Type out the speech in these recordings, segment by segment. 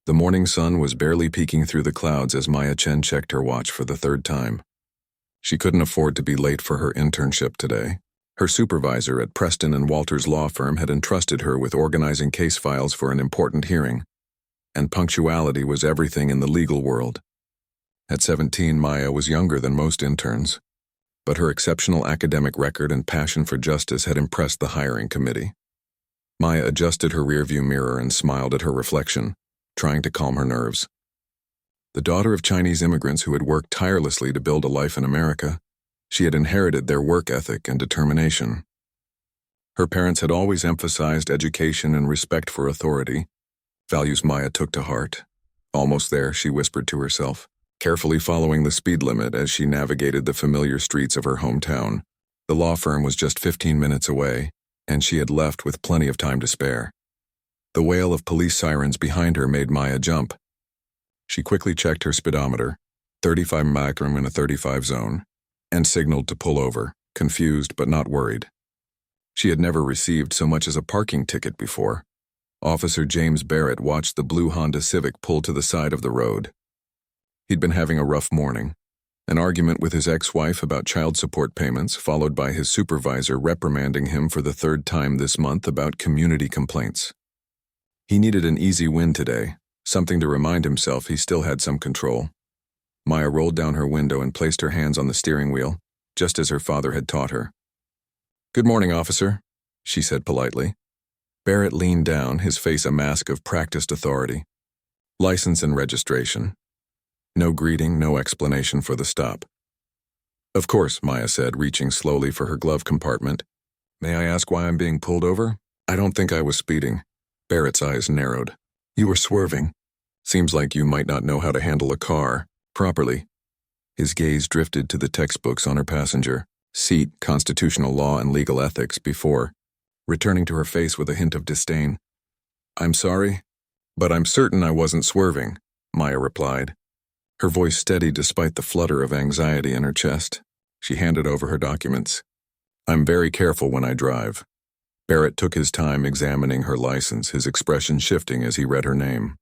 The morning sun was barely peeking through the clouds as Maya Chen checked her watch for the third time. She couldn't afford to be late for her internship today. Her supervisor at Preston and Walters law firm had entrusted her with organizing case files for an important hearing, and punctuality was everything in the legal world. At 17, Maya was younger than most interns, but her exceptional academic record and passion for justice had impressed the hiring committee. Maya adjusted her rearview mirror and smiled at her reflection, trying to calm her nerves. The daughter of Chinese immigrants who had worked tirelessly to build a life in America, she had inherited their work ethic and determination. Her parents had always emphasized education and respect for authority, values Maya took to heart. Almost there, she whispered to herself, carefully following the speed limit as she navigated the familiar streets of her hometown. The law firm was just 15 minutes away, and she had left with plenty of time to spare. The wail of police sirens behind her made Maya jump. She quickly checked her speedometer, 35 mph in a 35 zone, and signaled to pull over, confused but not worried. She had never received so much as a parking ticket before. Officer James Barrett watched the blue Honda Civic pull to the side of the road. He'd been having a rough morning. An argument with his ex-wife about child support payments, followed by his supervisor reprimanding him for the third time this month about community complaints. He needed an easy win today, something to remind himself he still had some control. Maya rolled down her window and placed her hands on the steering wheel, just as her father had taught her. "Good morning, officer," she said politely. Barrett leaned down, his face a mask of practiced authority. "License and registration." No greeting, no explanation for the stop. "Of course," Maya said, reaching slowly for her glove compartment. "May I ask why I'm being pulled over?" "I don't think I was speeding." Barrett's eyes narrowed. "You were swerving. Seems like you might not know how to handle a car properly." His gaze drifted to the textbooks on her passenger seat, constitutional law and legal ethics, before returning to her face with a hint of disdain. "I'm sorry, but I'm certain I wasn't swerving," Maya replied. Her voice steady despite the flutter of anxiety in her chest. She handed over her documents. "I'm very careful when I drive." Barrett took his time examining her license, his expression shifting as he read her name.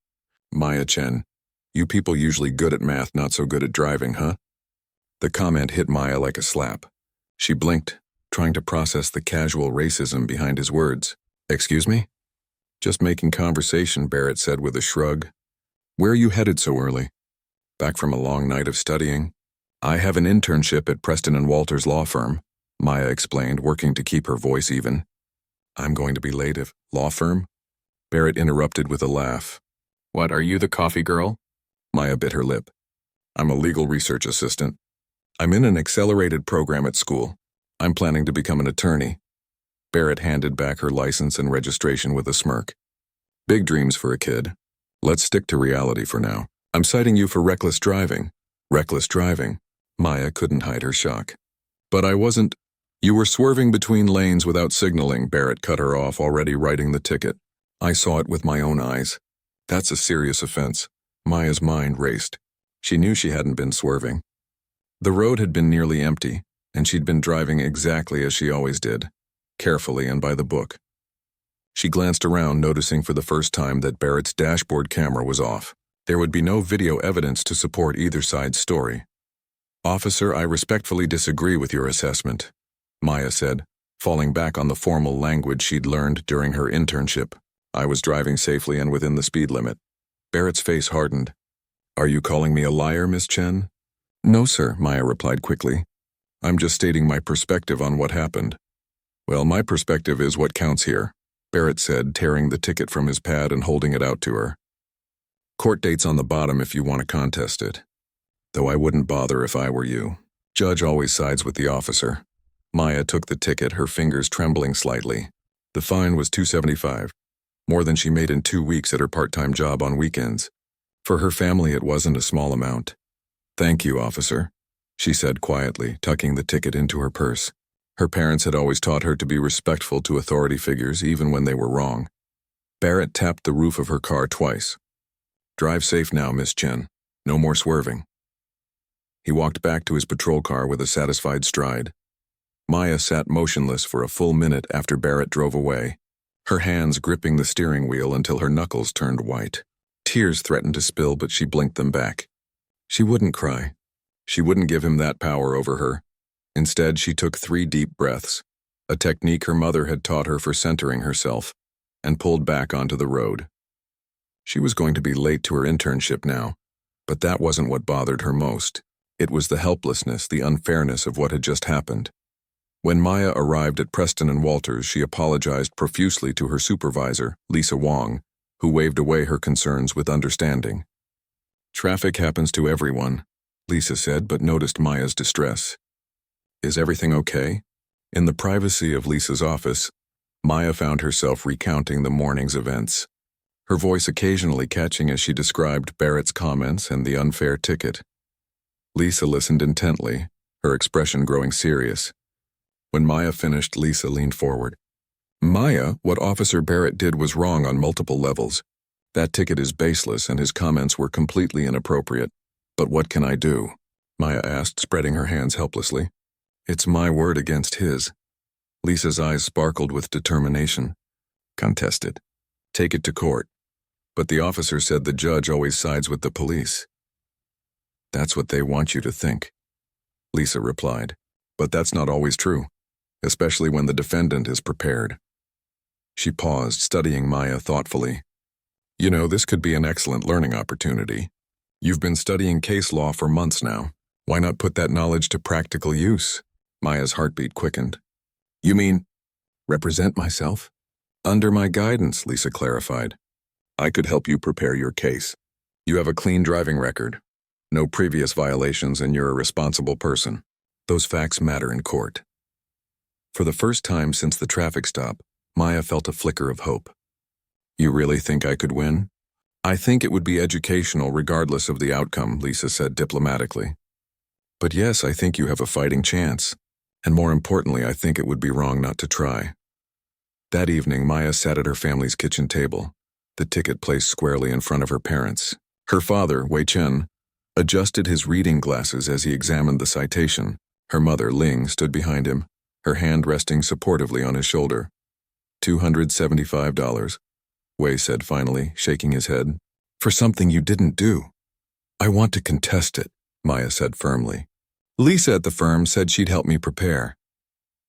"Maya Chen. You people usually good at math, not so good at driving, huh?" The comment hit Maya like a slap. She blinked, trying to process the casual racism behind his words. "Excuse me?" "Just making conversation," Barrett said with a shrug. "Where are you headed so early?" "Back from a long night of studying." "I have an internship at Preston and Walters law firm," Maya explained, working to keep her voice even. "I'm going to be late if..." "Law firm?" Barrett interrupted with a laugh. "What, are you the coffee girl?" Maya bit her lip. "I'm a legal research assistant. I'm in an accelerated program at school. I'm planning to become an attorney." Barrett handed back her license and registration with a smirk. "Big dreams for a kid. Let's stick to reality for now. I'm citing you for reckless driving." "Reckless driving?" Maya couldn't hide her shock. "But I wasn't..." "You were swerving between lanes without signaling," Barrett cut her off, already writing the ticket. "I saw it with my own eyes." "That's a serious offense." Maya's mind raced. She knew she hadn't been swerving. The road had been nearly empty, and she'd been driving exactly as she always did, carefully and by the book. She glanced around, noticing for the first time that Barrett's dashboard camera was off. There would be no video evidence to support either side's story. "Officer, I respectfully disagree with your assessment," Maya said, falling back on the formal language she'd learned during her internship. "I was driving safely and within the speed limit." Barrett's face hardened. "Are you calling me a liar, Miss Chen?" "No, sir," Maya replied quickly. "I'm just stating my perspective on what happened." "Well, my perspective is what counts here," Barrett said, tearing the ticket from his pad and holding it out to her. "Court date's on the bottom if you want to contest it. Though I wouldn't bother if I were you. Judge always sides with the officer." Maya took the ticket, her fingers trembling slightly. The fine was $275, more than she made in 2 weeks at her part-time job on weekends. For her family, it wasn't a small amount. "Thank you, officer," she said quietly, tucking the ticket into her purse. Her parents had always taught her to be respectful to authority figures, even when they were wrong. Barrett tapped the roof of her car twice. "Drive safe now, Miss Chen. No more swerving." He walked back to his patrol car with a satisfied stride. Maya sat motionless for a full minute after Barrett drove away, her hands gripping the steering wheel until her knuckles turned white. Tears threatened to spill, but she blinked them back. She wouldn't cry. She wouldn't give him that power over her. Instead, she took 3 deep breaths, a technique her mother had taught her for centering herself, and pulled back onto the road. She was going to be late to her internship now, but that wasn't what bothered her most. It was the helplessness, the unfairness of what had just happened. When Maya arrived at Preston and Walters, she apologized profusely to her supervisor, Lisa Wong, who waved away her concerns with understanding. "Traffic happens to everyone," Lisa said, but noticed Maya's distress. "Is everything okay?" In the privacy of Lisa's office, Maya found herself recounting the morning's events, her voice occasionally catching as she described Barrett's comments and the unfair ticket. Lisa listened intently, her expression growing serious. When Maya finished, Lisa leaned forward. "Maya, what Officer Barrett did was wrong on multiple levels. That ticket is baseless and his comments were completely inappropriate. But what can I do?" Maya asked, spreading her hands helplessly. "It's my word against his." Lisa's eyes sparkled with determination. "Contest it. Take it to court." "But the officer said the judge always sides with the police." "That's what they want you to think," Lisa replied. "But that's not always true, especially when the defendant is prepared." She paused, studying Maya thoughtfully. "You know, this could be an excellent learning opportunity. You've been studying case law for months now. Why not put that knowledge to practical use?" Maya's heartbeat quickened. "You mean, represent myself?" "Under my guidance," Lisa clarified. "I could help you prepare your case. You have a clean driving record, no previous violations, and you're a responsible person. Those facts matter in court." For the first time since the traffic stop, Maya felt a flicker of hope. "You really think I could win?" "I think it would be educational regardless of the outcome," Lisa said diplomatically. "But yes, I think you have a fighting chance. And more importantly, I think it would be wrong not to try." That evening, Maya sat at her family's kitchen table, the ticket placed squarely in front of her parents. Her father, Wei Chen, adjusted his reading glasses as he examined the citation. Her mother, Ling, stood behind him, her hand resting supportively on his shoulder. $275, Wei said finally, shaking his head. "For something you didn't do." "I want to contest it," Maya said firmly. "Lisa at the firm said she'd help me prepare."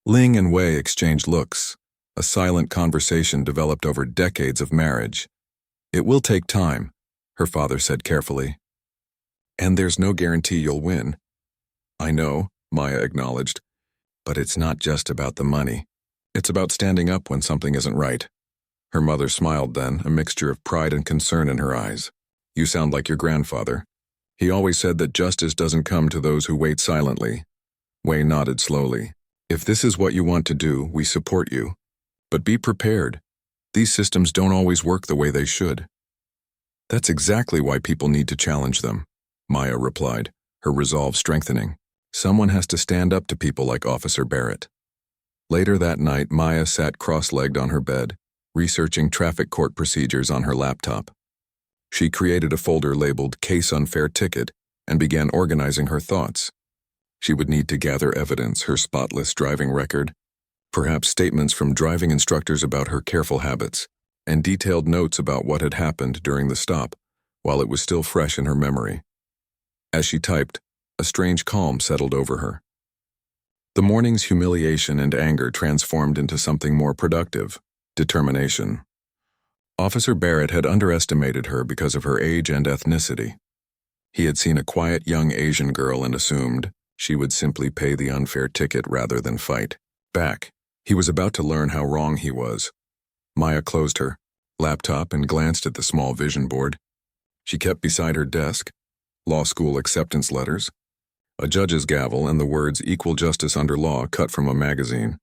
Ling and Wei exchanged looks. A silent conversation developed over decades of marriage. "It will take time," her father said carefully. "And there's no guarantee you'll win." "I know," Maya acknowledged. "But it's not just about the money. It's about standing up when something isn't right." Her mother smiled then, a mixture of pride and concern in her eyes. "You sound like your grandfather. He always said that justice doesn't come to those who wait silently." Wei nodded slowly. "If this is what you want to do, we support you. But be prepared. These systems don't always work the way they should." "That's exactly why people need to challenge them," Maya replied, her resolve strengthening. "Someone has to stand up to people like Officer Barrett." Later that night, Maya sat cross-legged on her bed, researching traffic court procedures on her laptop. She created a folder labeled Case Unfair Ticket and began organizing her thoughts. She would need to gather evidence, her spotless driving record, perhaps statements from driving instructors about her careful habits, and detailed notes about what had happened during the stop, while it was still fresh in her memory. As she typed, a strange calm settled over her. The morning's humiliation and anger transformed into something more productive: determination. Officer Barrett had underestimated her because of her age and ethnicity. He had seen a quiet young Asian girl and assumed she would simply pay the unfair ticket rather than fight back. He was about to learn how wrong he was. Maya closed her laptop and glanced at the small vision board. She kept beside her desk law school acceptance letters, a judge's gavel, and the words "Equal Justice Under Law" cut from a magazine.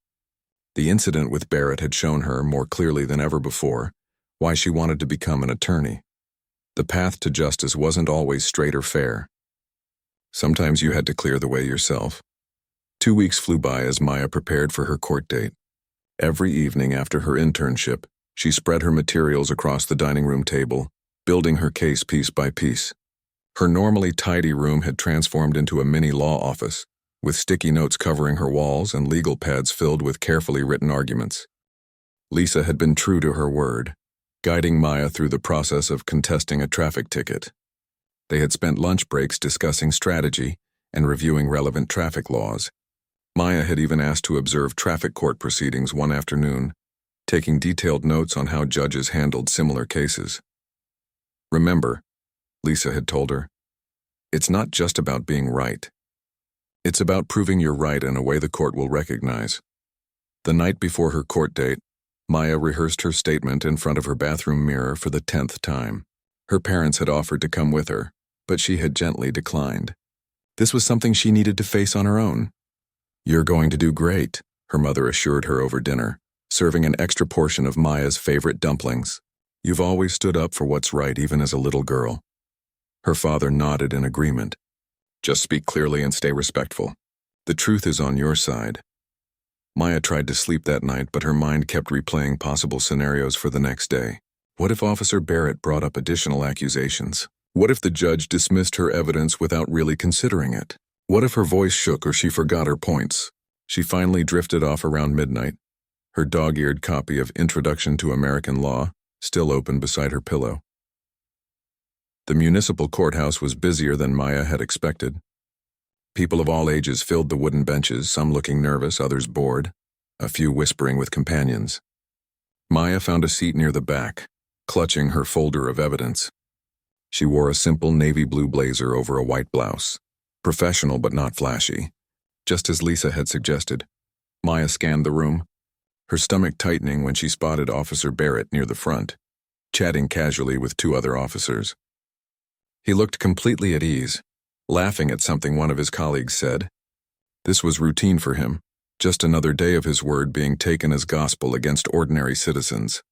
The incident with Barrett had shown her, more clearly than ever before, why she wanted to become an attorney. The path to justice wasn't always straight or fair. Sometimes you had to clear the way yourself. 2 weeks flew by as Maya prepared for her court date. Every evening after her internship, she spread her materials across the dining room table, building her case piece by piece. Her normally tidy room had transformed into a mini law office, with sticky notes covering her walls and legal pads filled with carefully written arguments. Lisa had been true to her word. guiding Maya through the process of contesting a traffic ticket. They had spent lunch breaks discussing strategy and reviewing relevant traffic laws. Maya had even asked to observe traffic court proceedings one afternoon, taking detailed notes on how judges handled similar cases. Remember, Lisa had told her, it's not just about being right. It's about proving you're right in a way the court will recognize. The night before her court date, Maya rehearsed her statement in front of her bathroom mirror for the 10th time. Her parents had offered to come with her, but she had gently declined. This was something she needed to face on her own. You're going to do great, her mother assured her over dinner, serving an extra portion of Maya's favorite dumplings. You've always stood up for what's right even as a little girl. Her father nodded in agreement. Just speak clearly and stay respectful. The truth is on your side. Maya tried to sleep that night, but her mind kept replaying possible scenarios for the next day. What if Officer Barrett brought up additional accusations? What if the judge dismissed her evidence without really considering it? What if her voice shook or she forgot her points? She finally drifted off around midnight, her dog-eared copy of Introduction to American Law still open beside her pillow. The municipal courthouse was busier than Maya had expected. People of all ages filled the wooden benches, some looking nervous, others bored, a few whispering with companions. Maya found a seat near the back, clutching her folder of evidence. She wore a simple navy blue blazer over a white blouse, professional but not flashy. Just as Lisa had suggested, Maya scanned the room, her stomach tightening when she spotted Officer Barrett near the front, chatting casually with two other officers. He looked completely at ease, laughing at something one of his colleagues said. This was routine for him, just another day of his word being taken as gospel against ordinary citizens.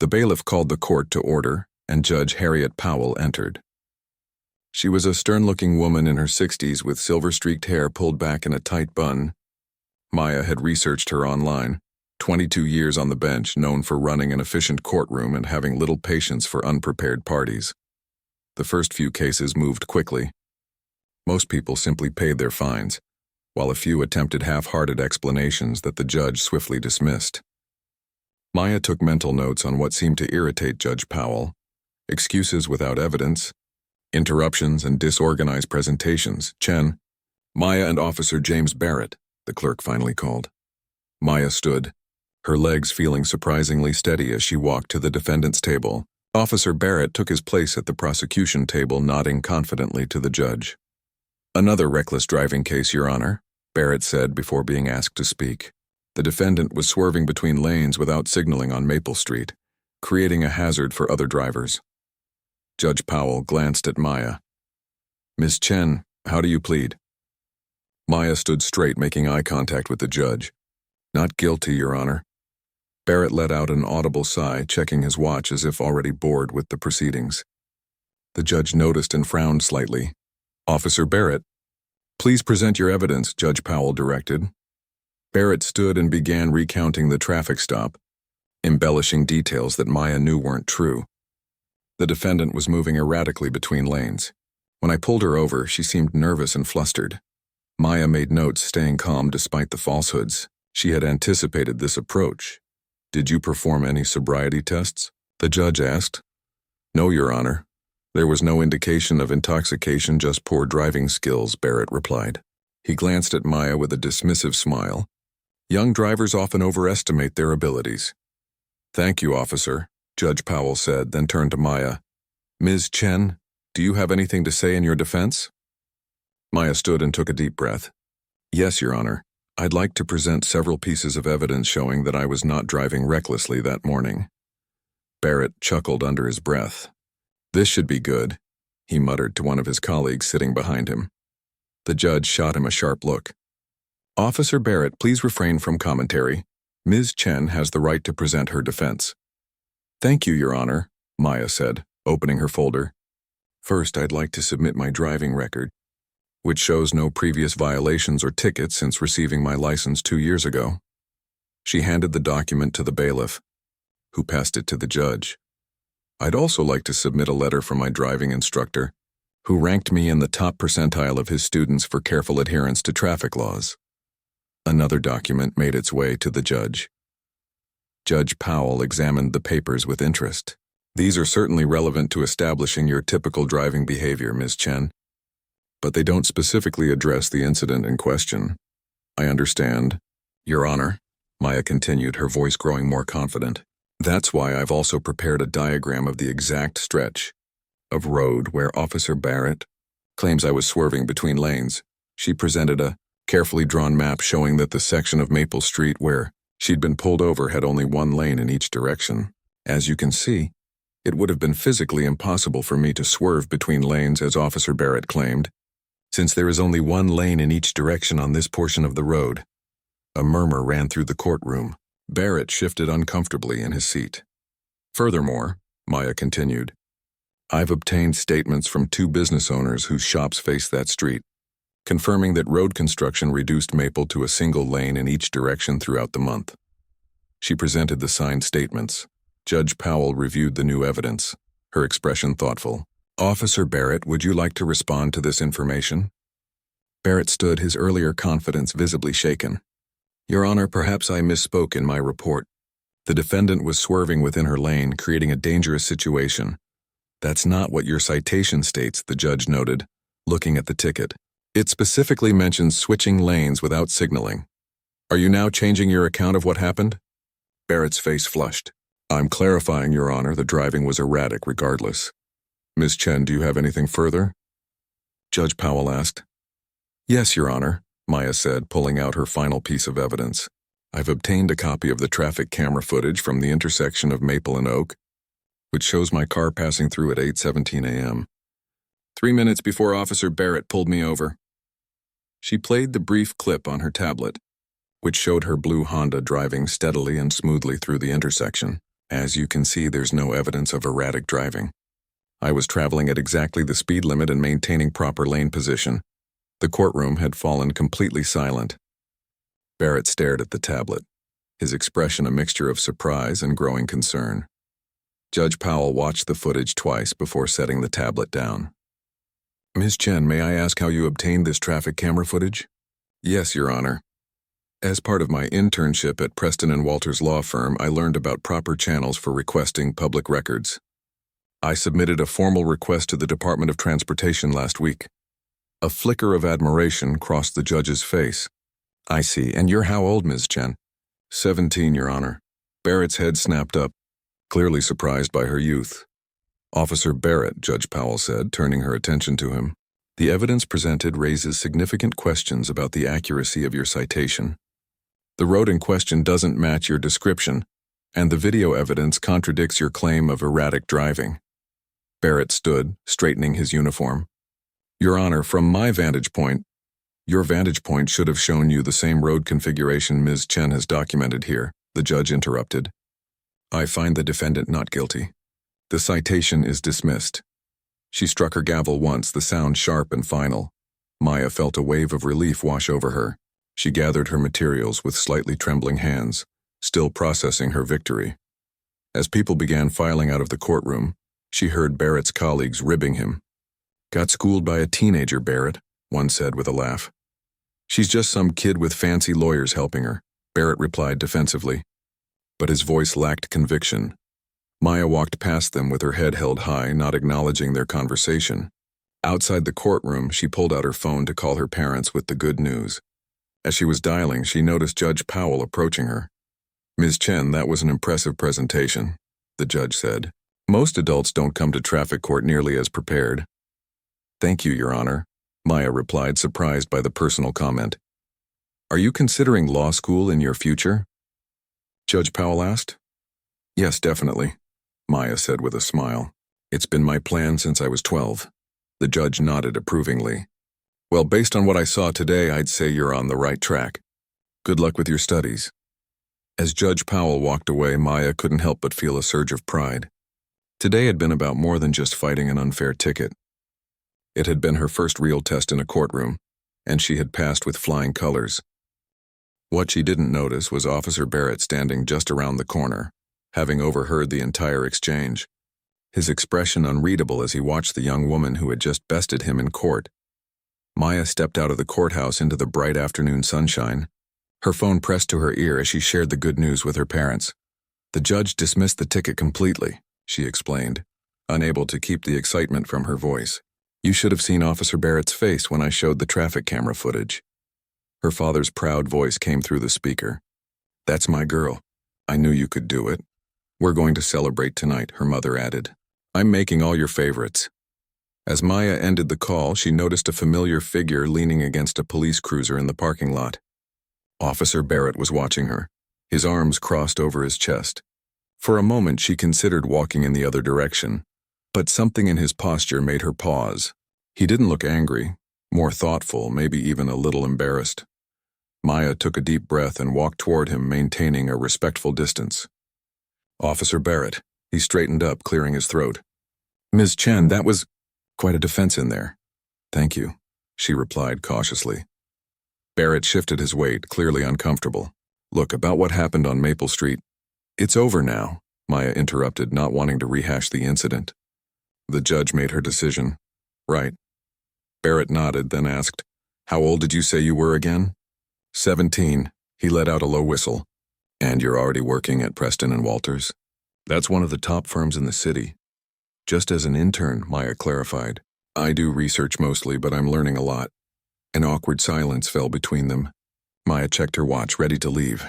The bailiff called the court to order, and Judge Harriet Powell entered. She was a stern-looking woman in her 60s with silver-streaked hair pulled back in a tight bun. Maya had researched her online, 22 years on the bench, known for running an efficient courtroom and having little patience for unprepared parties. The first few cases moved quickly. Most people simply paid their fines, while a few attempted half-hearted explanations that the judge swiftly dismissed. Maya took mental notes on what seemed to irritate Judge Powell: excuses without evidence, interruptions and disorganized presentations. Chen, Maya and Officer James Barrett, the clerk finally called. Maya stood, her legs feeling surprisingly steady as she walked to the defendant's table. Officer Barrett took his place at the prosecution table, nodding confidently to the judge. Another reckless driving case, Your Honor, Barrett said before being asked to speak. The defendant was swerving between lanes without signaling on Maple Street, creating a hazard for other drivers. Judge Powell glanced at Maya. Ms. Chen, how do you plead? Maya stood straight, making eye contact with the judge. Not guilty, Your Honor. Barrett let out an audible sigh, checking his watch as if already bored with the proceedings. The judge noticed and frowned slightly. Officer Barrett, please present your evidence, Judge Powell directed. Barrett stood and began recounting the traffic stop, embellishing details that Maya knew weren't true. The defendant was moving erratically between lanes. When I pulled her over, she seemed nervous and flustered. Maya made notes, staying calm despite the falsehoods. She had anticipated this approach. Did you perform any sobriety tests? The judge asked. No, Your Honor. There was no indication of intoxication, just poor driving skills, Barrett replied. He glanced at Maya with a dismissive smile. Young drivers often overestimate their abilities. Thank you, officer, Judge Powell said, then turned to Maya. Ms. Chen, do you have anything to say in your defense? Maya stood and took a deep breath. Yes, Your Honor. I'd like to present several pieces of evidence showing that I was not driving recklessly that morning. Barrett chuckled under his breath. This should be good, he muttered to one of his colleagues sitting behind him. The judge shot him a sharp look. Officer Barrett, please refrain from commentary. Ms. Chen has the right to present her defense. Thank you, Your Honor, Maya said, opening her folder. First, I'd like to submit my driving record, which shows no previous violations or tickets since receiving my license 2 years ago. She handed the document to the bailiff, who passed it to the judge. I'd also like to submit a letter from my driving instructor, who ranked me in the top percentile of his students for careful adherence to traffic laws. Another document made its way to the judge. Judge Powell examined the papers with interest. These are certainly relevant to establishing your typical driving behavior, Ms. Chen, but they don't specifically address the incident in question. I understand, Your Honor, Maya continued, her voice growing more confident. That's why I've also prepared a diagram of the exact stretch of road where Officer Barrett claims I was swerving between lanes. She presented a carefully drawn map showing that the section of Maple Street where she'd been pulled over had only one lane in each direction. As you can see, it would have been physically impossible for me to swerve between lanes as Officer Barrett claimed, since there is only one lane in each direction on this portion of the road. A murmur ran through the courtroom. Barrett shifted uncomfortably in his seat. Furthermore, Maya continued, I've obtained statements from 2 business owners whose shops face that street, confirming that road construction reduced Maple to a single lane in each direction throughout the month. She presented the signed statements. Judge Powell reviewed the new evidence, her expression thoughtful. Officer Barrett, would you like to respond to this information? Barrett stood, his earlier confidence visibly shaken. Your Honor, perhaps I misspoke in my report. The defendant was swerving within her lane, creating a dangerous situation. That's not what your citation states, the judge noted, looking at the ticket. It specifically mentions switching lanes without signaling. Are you now changing your account of what happened? Barrett's face flushed. I'm clarifying, Your Honor, the driving was erratic regardless. Ms. Chen, do you have anything further? Judge Powell asked. Yes, Your Honor, Maya said, pulling out her final piece of evidence. I've obtained a copy of the traffic camera footage from the intersection of Maple and Oak, which shows my car passing through at 8:17 a.m. 3 minutes before Officer Barrett pulled me over. She played the brief clip on her tablet, which showed her blue Honda driving steadily and smoothly through the intersection. As you can see, there's no evidence of erratic driving. I was traveling at exactly the speed limit and maintaining proper lane position. The courtroom had fallen completely silent. Barrett stared at the tablet, his expression a mixture of surprise and growing concern. Judge Powell watched the footage twice before setting the tablet down. Ms. Chen, may I ask how you obtained this traffic camera footage? Yes, Your Honor. As part of my internship at Preston & Walters law firm, I learned about proper channels for requesting public records. I submitted a formal request to the Department of Transportation last week. A flicker of admiration crossed the judge's face. I see. And you're how old, Ms. Chen? 17, Your Honor. Barrett's head snapped up, clearly surprised by her youth. Officer Barrett, Judge Powell said, turning her attention to him. The evidence presented raises significant questions about the accuracy of your citation. The road in question doesn't match your description, and the video evidence contradicts your claim of erratic driving. Barrett stood, straightening his uniform. Your Honor, from my vantage point, your vantage point should have shown you the same road configuration Ms. Chen has documented here, the judge interrupted. I find the defendant not guilty. The citation is dismissed. She struck her gavel once, the sound sharp and final. Maya felt a wave of relief wash over her. She gathered her materials with slightly trembling hands, still processing her victory. As people began filing out of the courtroom, she heard Barrett's colleagues ribbing him. Got schooled by a teenager, Barrett, one said with a laugh. She's just some kid with fancy lawyers helping her, Barrett replied defensively. But his voice lacked conviction. Maya walked past them with her head held high, not acknowledging their conversation. Outside the courtroom, she pulled out her phone to call her parents with the good news. As she was dialing, she noticed Judge Powell approaching her. Ms. Chen, that was an impressive presentation, the judge said. Most adults don't come to traffic court nearly as prepared. Thank you, Your Honor, Maya replied, surprised by the personal comment. Are you considering law school in your future? Judge Powell asked. Yes, definitely, Maya said with a smile. It's been my plan since I was 12. The judge nodded approvingly. Well, based on what I saw today, I'd say you're on the right track. Good luck with your studies. As Judge Powell walked away, Maya couldn't help but feel a surge of pride. Today had been about more than just fighting an unfair ticket. It had been her first real test in a courtroom, and she had passed with flying colors. What she didn't notice was Officer Barrett standing just around the corner, having overheard the entire exchange, his expression unreadable as he watched the young woman who had just bested him in court. Maya stepped out of the courthouse into the bright afternoon sunshine, her phone pressed to her ear as she shared the good news with her parents. The judge dismissed the ticket completely, she explained, unable to keep the excitement from her voice. You should have seen Officer Barrett's face when I showed the traffic camera footage. Her father's proud voice came through the speaker. That's my girl. I knew you could do it. We're going to celebrate tonight, her mother added. I'm making all your favorites. As Maya ended the call, she noticed a familiar figure leaning against a police cruiser in the parking lot. Officer Barrett was watching her, his arms crossed over his chest. For a moment, she considered walking in the other direction, but something in his posture made her pause. He didn't look angry, more thoughtful, maybe even a little embarrassed. Maya took a deep breath and walked toward him, maintaining a respectful distance. Officer Barrett, he straightened up, clearing his throat. Ms. Chen, that was quite a defense in there. Thank you, she replied cautiously. Barrett shifted his weight, clearly uncomfortable. Look, about what happened on Maple Street. It's over now, Maya interrupted, not wanting to rehash the incident. The judge made her decision. Right. Barrett nodded, then asked, How old did you say you were again? 17. He let out a low whistle. And you're already working at Preston and Walters? That's one of the top firms in the city. Just as an intern, Maya clarified. I do research mostly, but I'm learning a lot. An awkward silence fell between them. Maya checked her watch, ready to leave.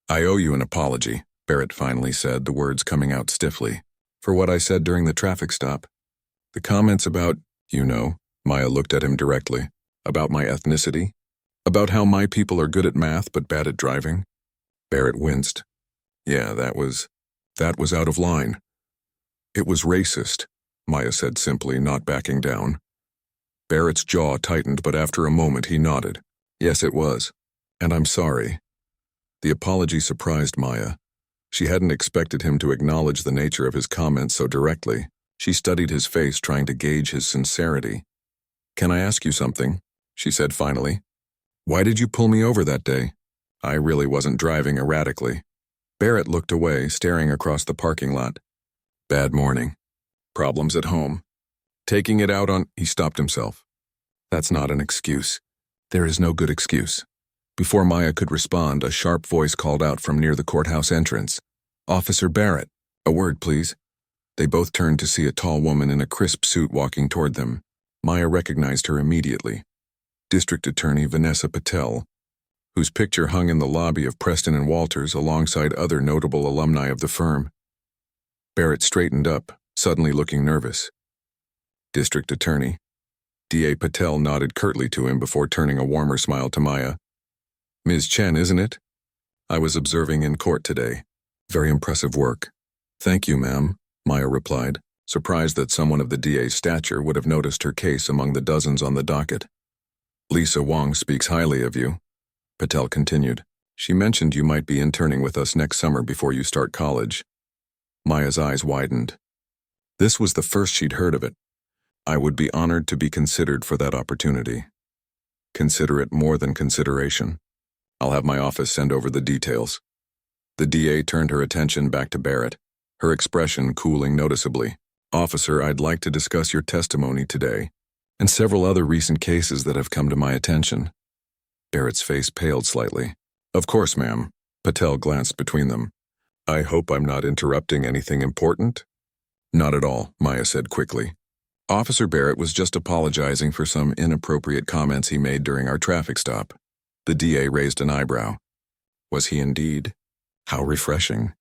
I owe you an apology, Barrett finally said, the words coming out stiffly. For what I said during the traffic stop. The comments about, Maya looked at him directly, about my ethnicity, about how my people are good at math but bad at driving. Barrett winced. Yeah, that was out of line. It was racist, Maya said simply, not backing down. Barrett's jaw tightened, but after a moment he nodded. Yes, it was. And I'm sorry. The apology surprised Maya. She hadn't expected him to acknowledge the nature of his comments so directly. She studied his face, trying to gauge his sincerity. Can I ask you something? She said finally. Why did you pull me over that day? I really wasn't driving erratically. Barrett looked away, staring across the parking lot. Bad morning. Problems at home. Taking it out on... He stopped himself. That's not an excuse. There is no good excuse. Before Maya could respond, a sharp voice called out from near the courthouse entrance. Officer Barrett, a word, please. They both turned to see a tall woman in a crisp suit walking toward them. Maya recognized her immediately. District Attorney Vanessa Patel, whose picture hung in the lobby of Preston and Walters alongside other notable alumni of the firm. Barrett straightened up, suddenly looking nervous. District Attorney. D.A. Patel nodded curtly to him before turning a warmer smile to Maya. Ms. Chen, isn't it? I was observing in court today. Very impressive work. Thank you, ma'am, Maya replied, surprised that someone of the DA's stature would have noticed her case among the dozens on the docket. Lisa Wong speaks highly of you, Patel continued. She mentioned you might be interning with us next summer before you start college. Maya's eyes widened. This was the first she'd heard of it. I would be honored to be considered for that opportunity. Consider it more than consideration. I'll have my office send over the details. The DA turned her attention back to Barrett, her expression cooling noticeably. Officer, I'd like to discuss your testimony today, and several other recent cases that have come to my attention. Barrett's face paled slightly. Of course, ma'am. Patel glanced between them. I hope I'm not interrupting anything important? Not at all, Maya said quickly. Officer Barrett was just apologizing for some inappropriate comments he made during our traffic stop. The DA raised an eyebrow. Was he indeed? How refreshing.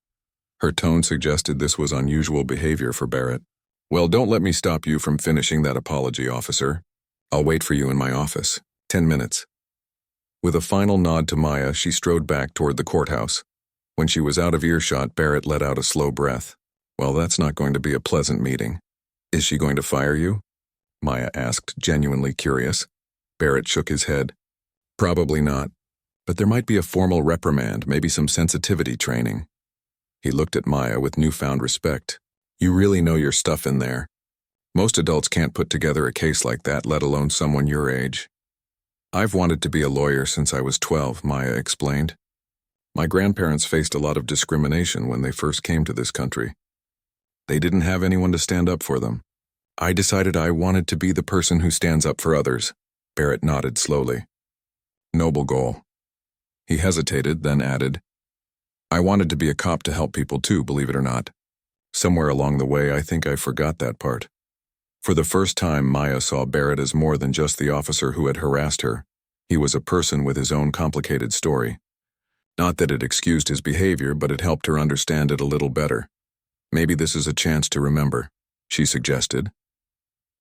Her tone suggested this was unusual behavior for Barrett. Well, don't let me stop you from finishing that apology, officer. I'll wait for you in my office. 10 minutes. With a final nod to Maya, she strode back toward the courthouse. When she was out of earshot, Barrett let out a slow breath. Well, that's not going to be a pleasant meeting. Is she going to fire you? Maya asked, genuinely curious. Barrett shook his head. Probably not. But there might be a formal reprimand, maybe some sensitivity training. He looked at Maya with newfound respect. You really know your stuff in there. Most adults can't put together a case like that, let alone someone your age. I've wanted to be a lawyer since I was 12, Maya explained. My grandparents faced a lot of discrimination when they first came to this country. They didn't have anyone to stand up for them. I decided I wanted to be the person who stands up for others. Barrett nodded slowly. Noble goal. He hesitated, then added, I wanted to be a cop to help people too, believe it or not. Somewhere along the way, I think I forgot that part. For the first time, Maya saw Barrett as more than just the officer who had harassed her. He was a person with his own complicated story. Not that it excused his behavior, but it helped her understand it a little better. Maybe this is a chance to remember, she suggested.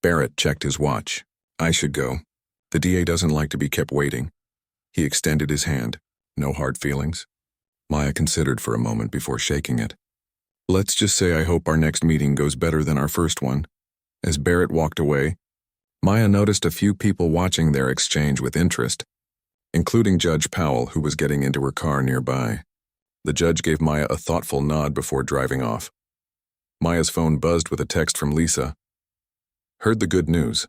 Barrett checked his watch. I should go. The DA doesn't like to be kept waiting. He extended his hand. No hard feelings? Maya considered for a moment before shaking it. Let's just say I hope our next meeting goes better than our first one. As Barrett walked away, Maya noticed a few people watching their exchange with interest, including Judge Powell, who was getting into her car nearby. The judge gave Maya a thoughtful nod before driving off. Maya's phone buzzed with a text from Lisa. Heard the good news.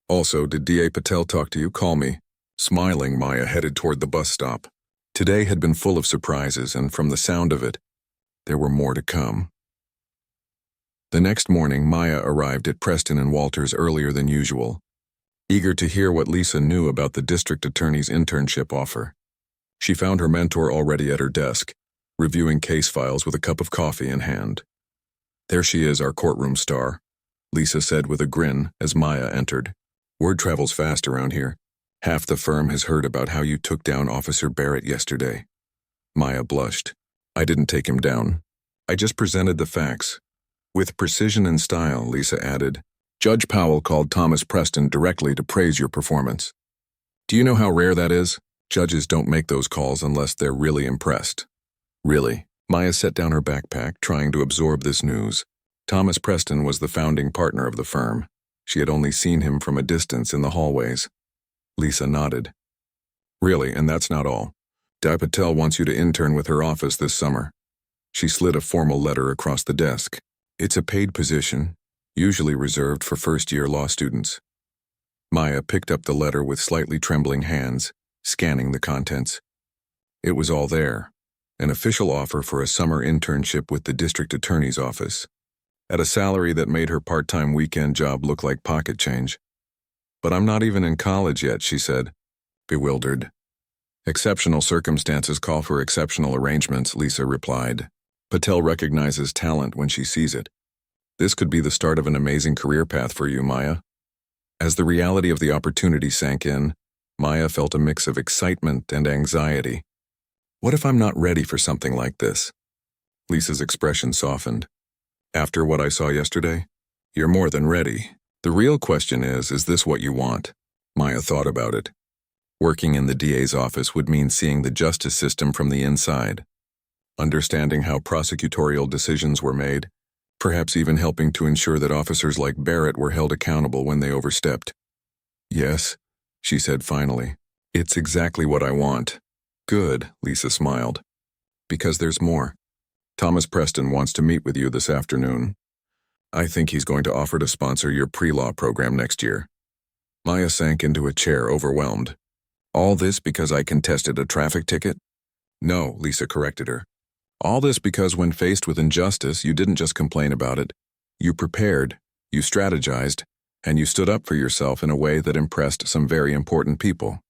Also, did DA Patel talk to you? Call me. Smiling, Maya headed toward the bus stop. Today had been full of surprises, and from the sound of it, there were more to come. The next morning, Maya arrived at Preston and Walters earlier than usual, eager to hear what Lisa knew about the district attorney's internship offer. She found her mentor already at her desk, reviewing case files with a cup of coffee in hand. There she is, our courtroom star, Lisa said with a grin as Maya entered. Word travels fast around here. Half the firm has heard about how you took down Officer Barrett yesterday. Maya blushed. I didn't take him down. I just presented the facts. With precision and style, Lisa added. Judge Powell called Thomas Preston directly to praise your performance. Do you know how rare that is? Judges don't make those calls unless they're really impressed. Really? Maya set down her backpack, trying to absorb this news. Thomas Preston was the founding partner of the firm. She had only seen him from a distance in the hallways. Lisa nodded. Really, and that's not all. Di Patel wants you to intern with her office this summer. She slid a formal letter across the desk. It's a paid position, usually reserved for first-year law students. Maya picked up the letter with slightly trembling hands, scanning the contents. It was all there. An official offer for a summer internship with the district attorney's office, at a salary that made her part-time weekend job look like pocket change. But I'm not even in college yet, she said, bewildered. Exceptional circumstances call for exceptional arrangements, Lisa replied. Patel recognizes talent when she sees it. This could be the start of an amazing career path for you, Maya. As the reality of the opportunity sank in, Maya felt a mix of excitement and anxiety. What if I'm not ready for something like this? Lisa's expression softened. After what I saw yesterday, you're more than ready. The real question is this what you want? Maya thought about it. Working in the DA's office would mean seeing the justice system from the inside, understanding how prosecutorial decisions were made, perhaps even helping to ensure that officers like Barrett were held accountable when they overstepped. Yes, she said finally. It's exactly what I want. Good, Lisa smiled. Because there's more. Thomas Preston wants to meet with you this afternoon. I think he's going to offer to sponsor your pre-law program next year. Maya sank into a chair, overwhelmed. All this because I contested a traffic ticket? No, Lisa corrected her. All this because when faced with injustice, you didn't just complain about it. You prepared, you strategized, and you stood up for yourself in a way that impressed some very important people.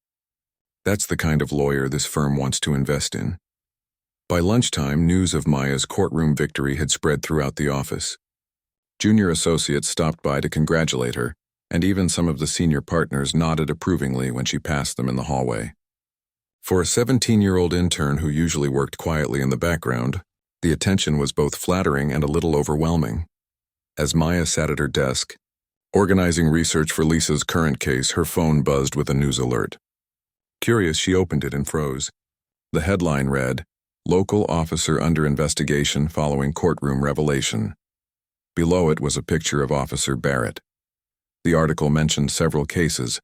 That's the kind of lawyer this firm wants to invest in. By lunchtime, news of Maya's courtroom victory had spread throughout the office. Junior associates stopped by to congratulate her, and even some of the senior partners nodded approvingly when she passed them in the hallway. For a 17-year-old intern who usually worked quietly in the background, the attention was both flattering and a little overwhelming. As Maya sat at her desk, organizing research for Lisa's current case, her phone buzzed with a news alert. Curious, she opened it and froze. The headline read, Local Officer Under Investigation Following Courtroom Revelation. Below it was a picture of Officer Barrett. The article mentioned several cases,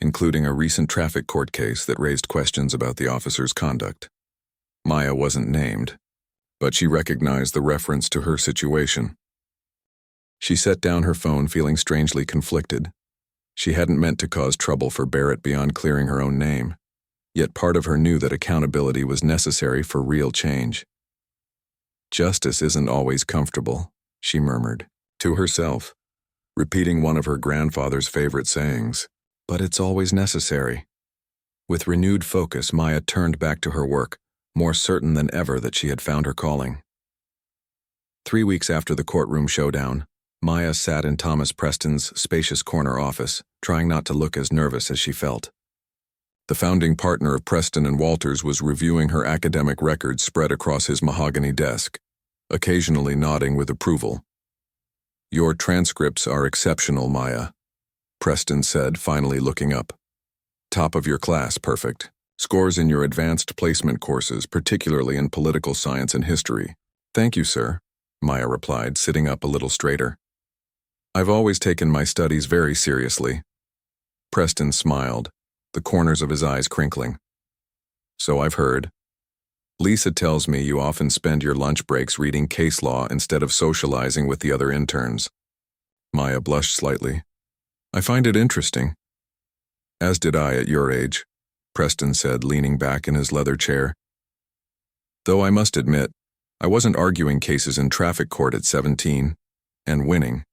including a recent traffic court case that raised questions about the officer's conduct. Maya wasn't named, but she recognized the reference to her situation. She set down her phone feeling strangely conflicted. She hadn't meant to cause trouble for Barrett beyond clearing her own name, yet part of her knew that accountability was necessary for real change. Justice isn't always comfortable, she murmured, to herself, repeating one of her grandfather's favorite sayings, but it's always necessary. With renewed focus, Maya turned back to her work, more certain than ever that she had found her calling. 3 weeks after the courtroom showdown, Maya sat in Thomas Preston's spacious corner office, trying not to look as nervous as she felt. The founding partner of Preston and Walters was reviewing her academic records spread across his mahogany desk, occasionally nodding with approval. "Your transcripts are exceptional, Maya," Preston said, finally looking up. "Top of your class, perfect. Scores in your advanced placement courses, particularly in political science and history." "Thank you, sir," Maya replied, sitting up a little straighter. "I've always taken my studies very seriously." Preston smiled, the corners of his eyes crinkling. "So I've heard. Lisa tells me you often spend your lunch breaks reading case law instead of socializing with the other interns." Maya blushed slightly. "I find it interesting." "As did I at your age," Preston said, leaning back in his leather chair. "Though I must admit, I wasn't arguing cases in traffic court at 17, and winning."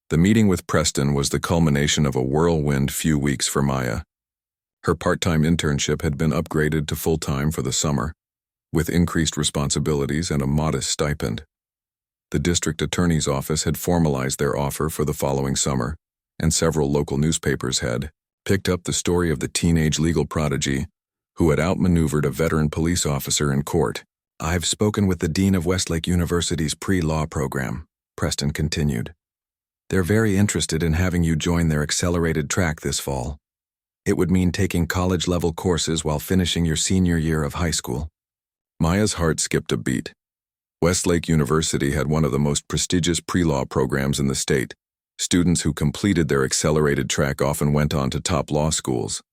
The meeting with Preston was the culmination of a whirlwind few weeks for Maya. Her part-time internship had been upgraded to full-time for the summer, with increased responsibilities and a modest stipend. The district attorney's office had formalized their offer for the following summer, and several local newspapers had picked up the story of the teenage legal prodigy who had outmaneuvered a veteran police officer in court. "I've spoken with the dean of Westlake University's pre-law program," Preston continued. "They're very interested in having you join their accelerated track this fall. It would mean taking college-level courses while finishing your senior year of high school." Maya's heart skipped a beat. Westlake University had one of the most prestigious pre-law programs in the state. Students who completed their accelerated track often went on to top law schools.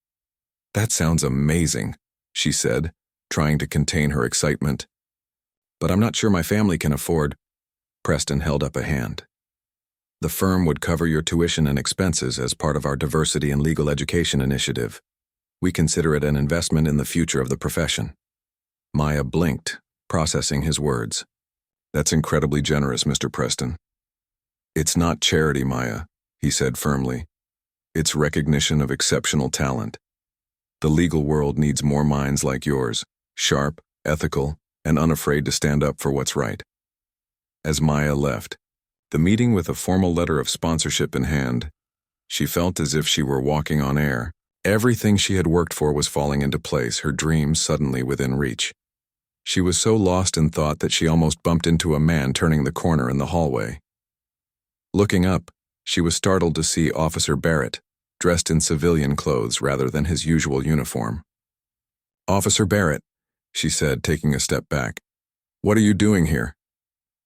"That sounds amazing," she said, trying to contain her excitement. "But I'm not sure my family can afford." Preston held up a hand. "The firm would cover your tuition and expenses as part of our diversity and legal education initiative. We consider it an investment in the future of the profession." Maya blinked, processing his words. "That's incredibly generous, Mr. Preston." "It's not charity, Maya," he said firmly. "It's recognition of exceptional talent. The legal world needs more minds like yours, sharp, ethical, and unafraid to stand up for what's right." As Maya left, the meeting with a formal letter of sponsorship in hand, she felt as if she were walking on air. Everything she had worked for was falling into place, her dreams suddenly within reach. She was so lost in thought that she almost bumped into a man turning the corner in the hallway. Looking up, she was startled to see Officer Barrett, dressed in civilian clothes rather than his usual uniform. "Officer Barrett," she said, taking a step back. "What are you doing here?"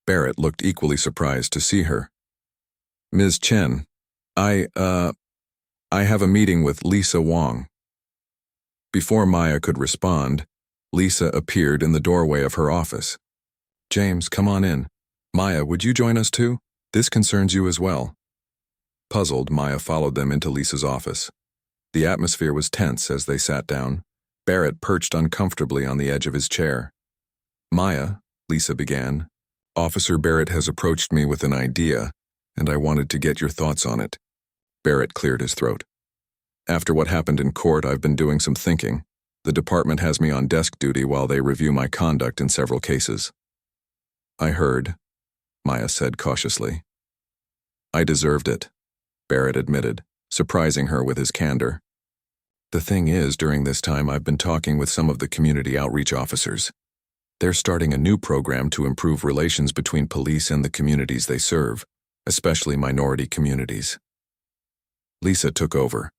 Barrett looked equally surprised to see her. "Ms. Chen, I have a meeting with Lisa Wong." Before Maya could respond, Lisa appeared in the doorway of her office. "James, come on in. Maya, would you join us too? This concerns you as well." Puzzled, Maya followed them into Lisa's office. The atmosphere was tense as they sat down. Barrett perched uncomfortably on the edge of his chair. "Maya," Lisa began, "Officer Barrett has approached me with an idea, and I wanted to get your thoughts on it." Barrett cleared his throat. "After what happened in court, I've been doing some thinking. The department has me on desk duty while they review my conduct in several cases." "I heard," Maya said cautiously. "I deserved it," Barrett admitted, surprising her with his candor. "The thing is, during this time I've been talking with some of the community outreach officers. They're starting a new program to improve relations between police and the communities they serve, especially minority communities." Lisa took over.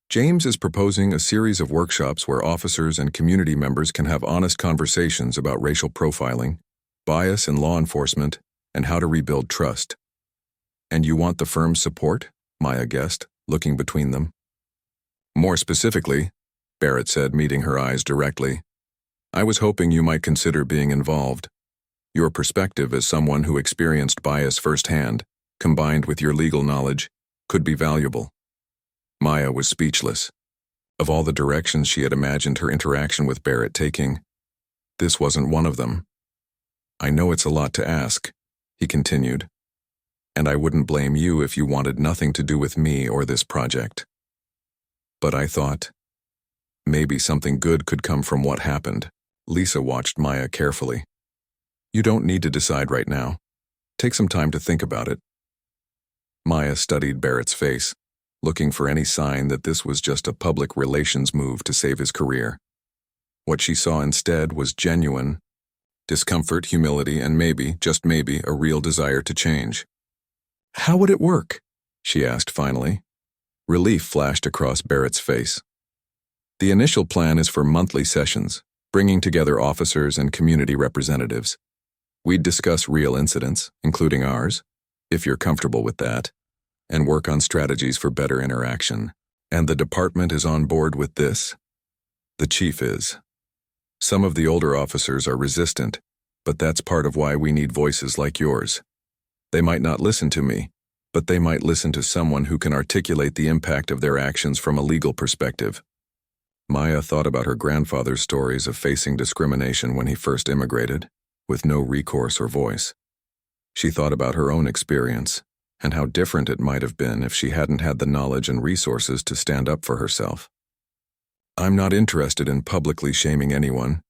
"James is proposing a series of workshops where officers and community members can have honest conversations about racial profiling, bias in law enforcement, and how to rebuild trust." "And you want the firm's support?" Maya guessed, looking between them. "More specifically," Barrett said, meeting her eyes directly, "I was hoping you might consider being involved. Your perspective as someone who experienced bias firsthand, combined with your legal knowledge, could be valuable." Maya was speechless. Of all the directions she had imagined her interaction with Barrett taking, this wasn't one of them. "I know it's a lot to ask," he continued, "and I wouldn't blame you if you wanted nothing to do with me or this project. But I thought, maybe something good could come from what happened." Lisa watched Maya carefully. You don't need to decide right now. Take some time to think about it. Maya studied Barrett's face, looking for any sign that this was just a public relations move to save his career. What she saw instead was genuine discomfort, humility, and maybe, just maybe, a real desire to change. How would it work? She asked finally. Relief flashed across Barrett's face. The initial plan is for monthly sessions, bringing together officers and community representatives. We'd discuss real incidents, including ours, if you're comfortable with that, and work on strategies for better interaction. And the department is on board with this? The chief is. Some of the older officers are resistant, but that's part of why we need voices like yours. They might not listen to me, but they might listen to someone who can articulate the impact of their actions from a legal perspective. Maya thought about her grandfather's stories of facing discrimination when he first immigrated, with no recourse or voice. She thought about her own experience, and how different it might have been if she hadn't had the knowledge and resources to stand up for herself. I'm not interested in publicly shaming anyone,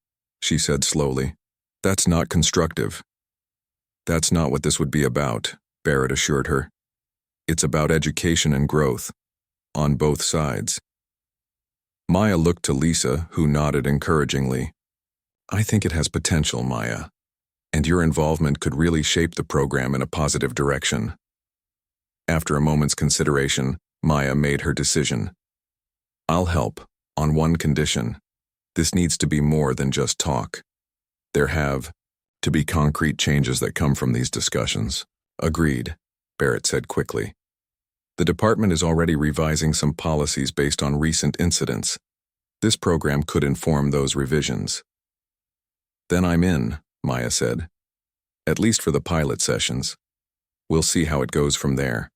she said slowly. That's not constructive. That's not what this would be about, Barrett assured her. It's about education and growth, on both sides. Maya looked to Lisa, who nodded encouragingly. I think it has potential, Maya, and your involvement could really shape the program in a positive direction. After a moment's consideration, Maya made her decision. I'll help, on one condition. This needs to be more than just talk. There have to be concrete changes that come from these discussions. Agreed, Barrett said quickly. The department is already revising some policies based on recent incidents. This program could inform those revisions. Then I'm in, Maya said. At least for the pilot sessions. We'll see how it goes from there.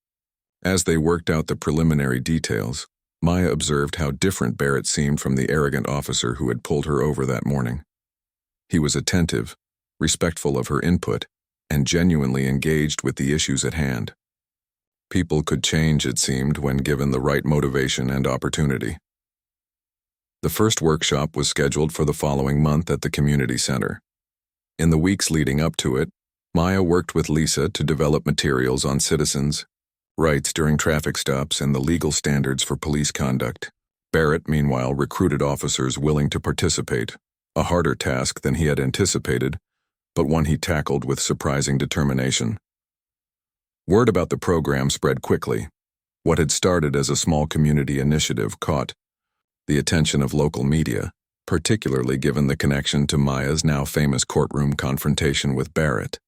As they worked out the preliminary details, Maya observed how different Barrett seemed from the arrogant officer who had pulled her over that morning. He was attentive, respectful of her input, and genuinely engaged with the issues at hand. People could change, it seemed, when given the right motivation and opportunity. The first workshop was scheduled for the following month at the community center. In the weeks leading up to it, Maya worked with Lisa to develop materials on citizens' rights during traffic stops and the legal standards for police conduct. Barrett, meanwhile, recruited officers willing to participate, a harder task than he had anticipated, but one he tackled with surprising determination. Word about the program spread quickly. What had started as a small community initiative caught the attention of local media, particularly given the connection to Maya's now famous courtroom confrontation with Barrett.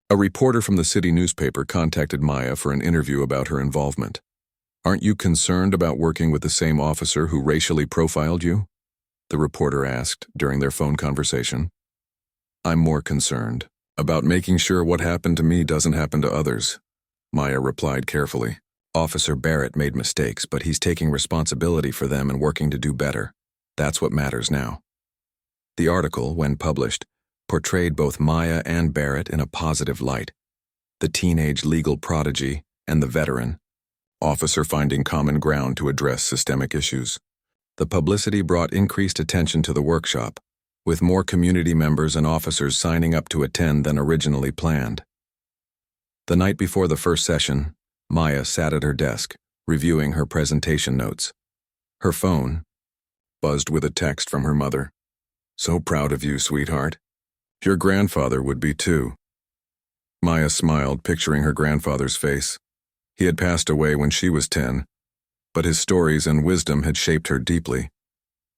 A reporter from the city newspaper contacted Maya for an interview about her involvement. Aren't you concerned about working with the same officer who racially profiled you? The reporter asked during their phone conversation. I'm more concerned about making sure what happened to me doesn't happen to others, Maya replied carefully. Officer Barrett made mistakes, but he's taking responsibility for them and working to do better. That's what matters now. The article, when published, portrayed both Maya and Barrett in a positive light. The teenage legal prodigy and the veteran, officer finding common ground to address systemic issues. The publicity brought increased attention to the workshop, with more community members and officers signing up to attend than originally planned. The night before the first session, Maya sat at her desk, reviewing her presentation notes. Her phone buzzed with a text from her mother. So proud of you, sweetheart. Your grandfather would be too. Maya smiled, picturing her grandfather's face. He had passed away when she was 10, but his stories and wisdom had shaped her deeply.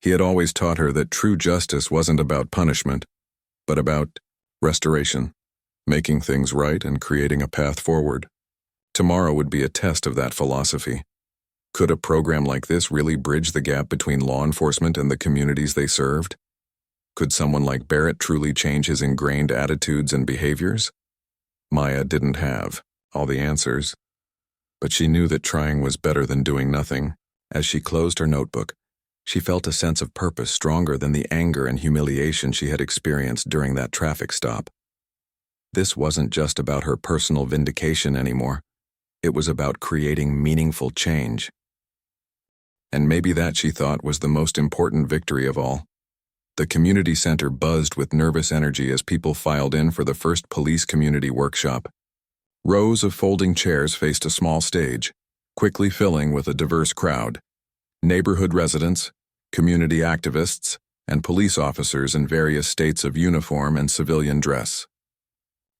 He had always taught her that true justice wasn't about punishment, but about restoration, making things right and creating a path forward. Tomorrow would be a test of that philosophy. Could a program like this really bridge the gap between law enforcement and the communities they served? Could someone like Barrett truly change his ingrained attitudes and behaviors? Maya didn't have all the answers, but she knew that trying was better than doing nothing. As she closed her notebook, she felt a sense of purpose stronger than the anger and humiliation she had experienced during that traffic stop. This wasn't just about her personal vindication anymore. It was about creating meaningful change. And maybe that, she thought, was the most important victory of all. The community center buzzed with nervous energy as people filed in for the first police community workshop. Rows of folding chairs faced a small stage, quickly filling with a diverse crowd. Neighborhood residents, community activists, and police officers in various states of uniform and civilian dress.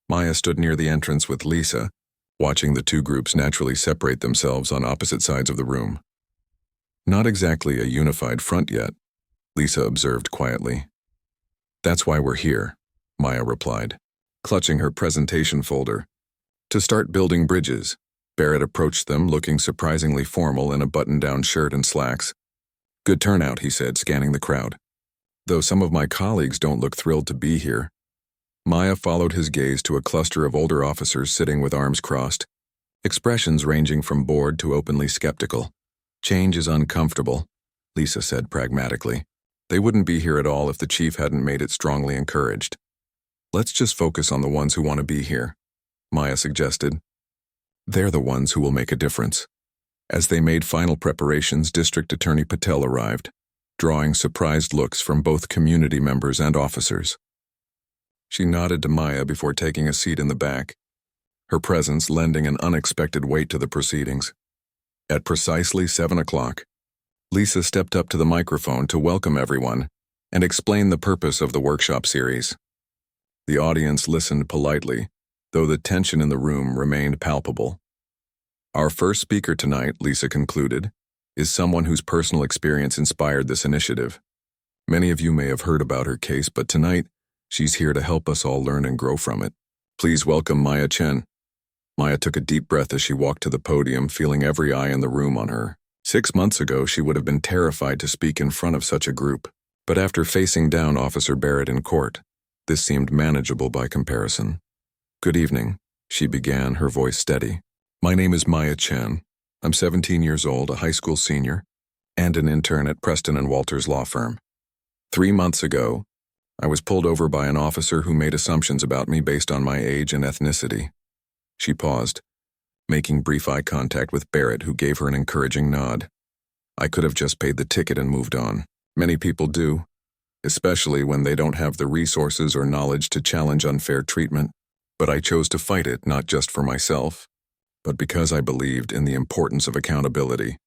Maya stood near the entrance with Lisa, watching the two groups naturally separate themselves on opposite sides of the room. Not exactly a unified front yet, Lisa observed quietly. That's why we're here, Maya replied, clutching her presentation folder. To start building bridges, Barrett approached them looking surprisingly formal in a button-down shirt and slacks. Good turnout, he said, scanning the crowd. Though some of my colleagues don't look thrilled to be here. Maya followed his gaze to a cluster of older officers sitting with arms crossed, expressions ranging from bored to openly skeptical. Change is uncomfortable, Lisa said pragmatically. They wouldn't be here at all if the chief hadn't made it strongly encouraged. Let's just focus on the ones who want to be here, Maya suggested. They're the ones who will make a difference. As they made final preparations, District Attorney Patel arrived, drawing surprised looks from both community members and officers. She nodded to Maya before taking a seat in the back, her presence lending an unexpected weight to the proceedings. At precisely 7 o'clock, Lisa stepped up to the microphone to welcome everyone and explain the purpose of the workshop series. The audience listened politely, though the tension in the room remained palpable. Our first speaker tonight, Lisa concluded, is someone whose personal experience inspired this initiative. Many of you may have heard about her case, but tonight, she's here to help us all learn and grow from it. Please welcome Maya Chen. Maya took a deep breath as she walked to the podium, feeling every eye in the room on her. 6 months ago, she would have been terrified to speak in front of such a group. But after facing down Officer Barrett in court, this seemed manageable by comparison. Good evening, she began, her voice steady. My name is Maya Chen. I'm 17 years old, a high school senior, and an intern at Preston & Walters law firm. 3 months ago, I was pulled over by an officer who made assumptions about me based on my age and ethnicity. She paused, making brief eye contact with Barrett, who gave her an encouraging nod. I could have just paid the ticket and moved on. Many people do, especially when they don't have the resources or knowledge to challenge unfair treatment. But I chose to fight it not just for myself, but because I believed in the importance of accountability.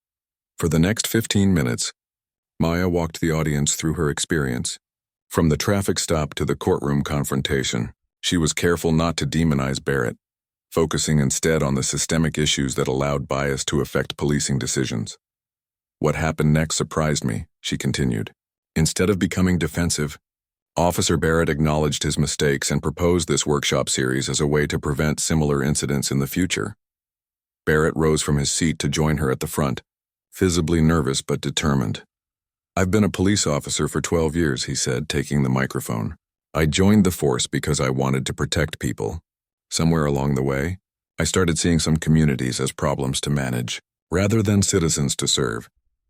For the next 15 minutes, Maya walked the audience through her experience. From the traffic stop to the courtroom confrontation, she was careful not to demonize Barrett, focusing instead on the systemic issues that allowed bias to affect policing decisions. What happened next surprised me, she continued. Instead of becoming defensive, Officer Barrett acknowledged his mistakes and proposed this workshop series as a way to prevent similar incidents in the future. Barrett rose from his seat to join her at the front, visibly nervous but determined. I've been a police officer for 12 years, he said, taking the microphone. I joined the force because I wanted to protect people. Somewhere along the way, I started seeing some communities as problems to manage, rather than citizens to serve.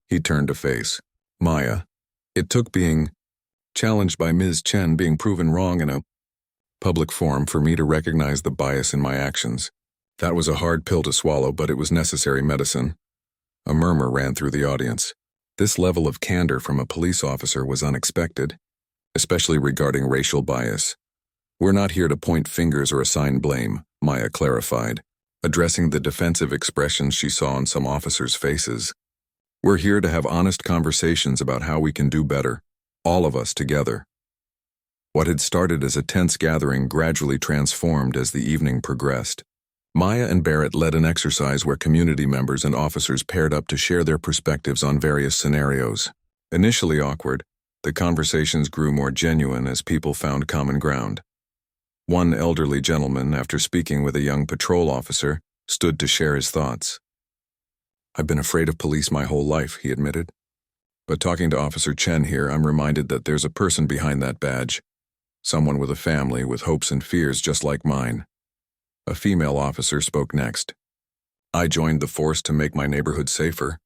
He turned to face Maya. It took being challenged by Ms. Chen being proven wrong in a public forum for me to recognize the bias in my actions. That was a hard pill to swallow, but it was necessary medicine. A murmur ran through the audience. This level of candor from a police officer was unexpected, especially regarding racial bias. We're not here to point fingers or assign blame, Maya clarified, addressing the defensive expressions she saw on some officers' faces. We're here to have honest conversations about how we can do better, all of us together. What had started as a tense gathering gradually transformed as the evening progressed. Maya and Barrett led an exercise where community members and officers paired up to share their perspectives on various scenarios. Initially awkward, the conversations grew more genuine as people found common ground. One elderly gentleman, after speaking with a young patrol officer, stood to share his thoughts. I've been afraid of police my whole life, he admitted. But talking to Officer Chen here, I'm reminded that there's a person behind that badge. Someone with a family, with hopes and fears just like mine. A female officer spoke next. I joined the force to make my neighborhood safer.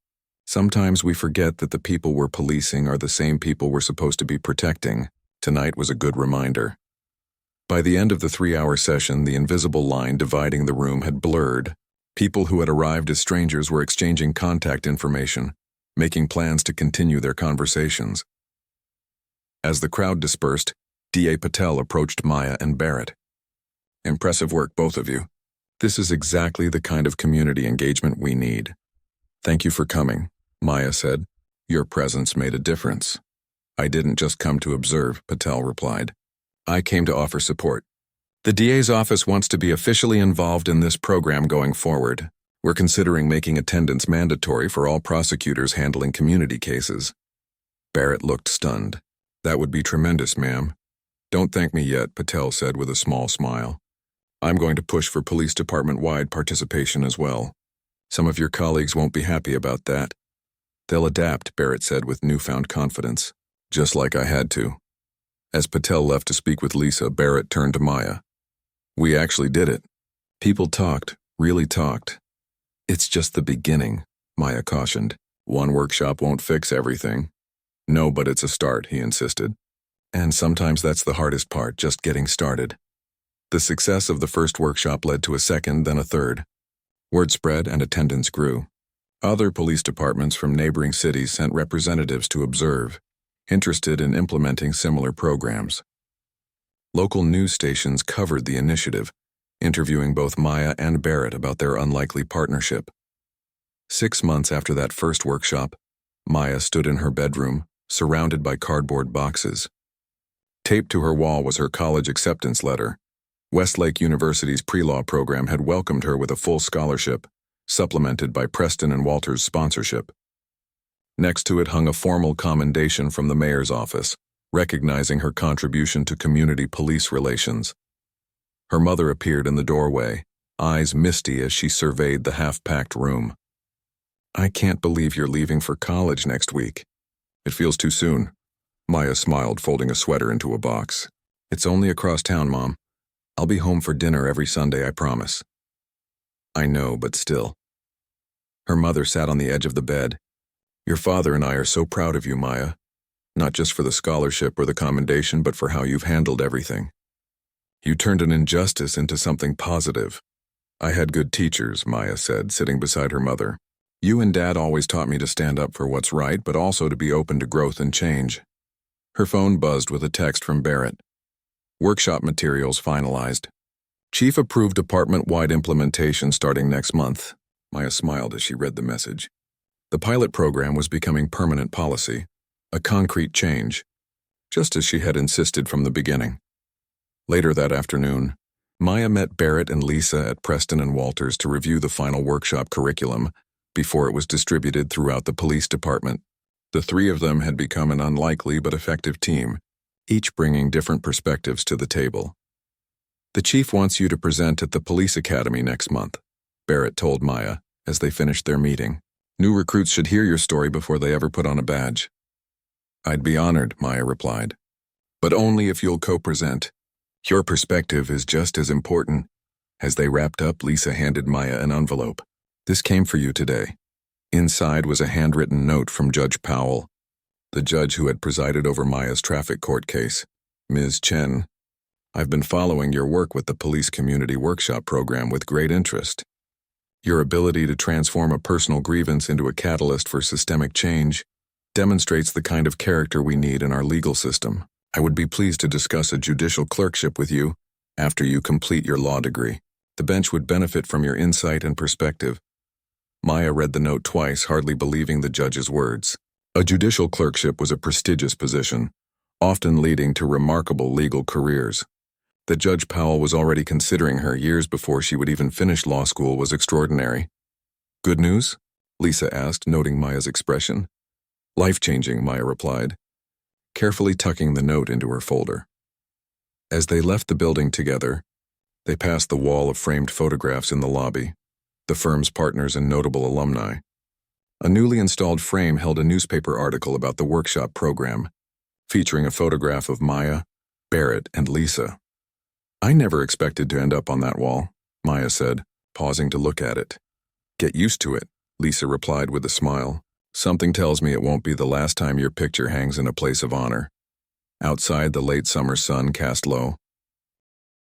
Sometimes we forget that the people we're policing are the same people we're supposed to be protecting. Tonight was a good reminder. By the end of the 3-hour session, the invisible line dividing the room had blurred. People who had arrived as strangers were exchanging contact information, making plans to continue their conversations. As the crowd dispersed, D.A. Patel approached Maya and Barrett. "Impressive work, both of you. This is exactly the kind of community engagement we need." "Thank you for coming," Maya said. "Your presence made a difference." "I didn't just come to observe," Patel replied. "I came to offer support. The DA's office wants to be officially involved in this program going forward. We're considering making attendance mandatory for all prosecutors handling community cases." Barrett looked stunned. "That would be tremendous, ma'am." "Don't thank me yet," Patel said with a small smile. "I'm going to push for police department-wide participation as well. Some of your colleagues won't be happy about that." "They'll adapt," Barrett said with newfound confidence. "Just like I had to." As Patel left to speak with Lisa, Barrett turned to Maya. "We actually did it. People talked, really talked." "It's just the beginning," Maya cautioned. "One workshop won't fix everything." "No, but it's a start," he insisted. "And sometimes that's the hardest part, just getting started." The success of the first workshop led to a second, then a third. Word spread and attendance grew. Other police departments from neighboring cities sent representatives to observe, interested in implementing similar programs. Local news stations covered the initiative, interviewing both Maya and Barrett about their unlikely partnership. 6 months after that first workshop, Maya stood in her bedroom, surrounded by cardboard boxes. Taped to her wall was her college acceptance letter. Westlake University's pre-law program had welcomed her with a full scholarship, supplemented by Preston and Walter's sponsorship. Next to it hung a formal commendation from the mayor's office, recognizing her contribution to community police relations. Her mother appeared in the doorway, eyes misty as she surveyed the half-packed room. "I can't believe you're leaving for college next week." "It feels too soon." Maya smiled, folding a sweater into a box. "It's only across town, Mom. I'll be home for dinner every Sunday, I promise." "I know, but still." Her mother sat on the edge of the bed. "Your father and I are so proud of you, Maya. Not just for the scholarship or the commendation, but for how you've handled everything. You turned an injustice into something positive." "I had good teachers," Maya said, sitting beside her mother. "You and Dad always taught me to stand up for what's right, but also to be open to growth and change." Her phone buzzed with a text from Barrett. "Workshop materials finalized. Chief approved department-wide implementation starting next month." Maya smiled as she read the message. The pilot program was becoming permanent policy, a concrete change, just as she had insisted from the beginning. Later that afternoon, Maya met Barrett and Lisa at Preston and Walters to review the final workshop curriculum before it was distributed throughout the police department. The three of them had become an unlikely but effective team, each bringing different perspectives to the table. "The chief wants you to present at the police academy next month," Barrett told Maya as they finished their meeting. "New recruits should hear your story before they ever put on a badge." "I'd be honored," Maya replied. "But only if you'll co-present. Your perspective is just as important." As they wrapped up, Lisa handed Maya an envelope. "This came for you today." Inside was a handwritten note from Judge Powell, the judge who had presided over Maya's traffic court case. "Ms. Chen, I've been following your work with the Police Community Workshop program with great interest. Your ability to transform a personal grievance into a catalyst for systemic change demonstrates the kind of character we need in our legal system. I would be pleased to discuss a judicial clerkship with you after you complete your law degree. The bench would benefit from your insight and perspective." Maya read the note twice, hardly believing the judge's words. A judicial clerkship was a prestigious position, often leading to remarkable legal careers. That Judge Powell was already considering her years before she would even finish law school was extraordinary. "Good news?" Lisa asked, noting Maya's expression. "Life-changing," Maya replied, carefully tucking the note into her folder. As they left the building together, they passed the wall of framed photographs in the lobby, the firm's partners and notable alumni. A newly installed frame held a newspaper article about the workshop program, featuring a photograph of Maya, Barrett, and Lisa. "I never expected to end up on that wall," Maya said, pausing to look at it. "Get used to it," Lisa replied with a smile. "Something tells me it won't be the last time your picture hangs in a place of honor." Outside, the late summer sun cast low,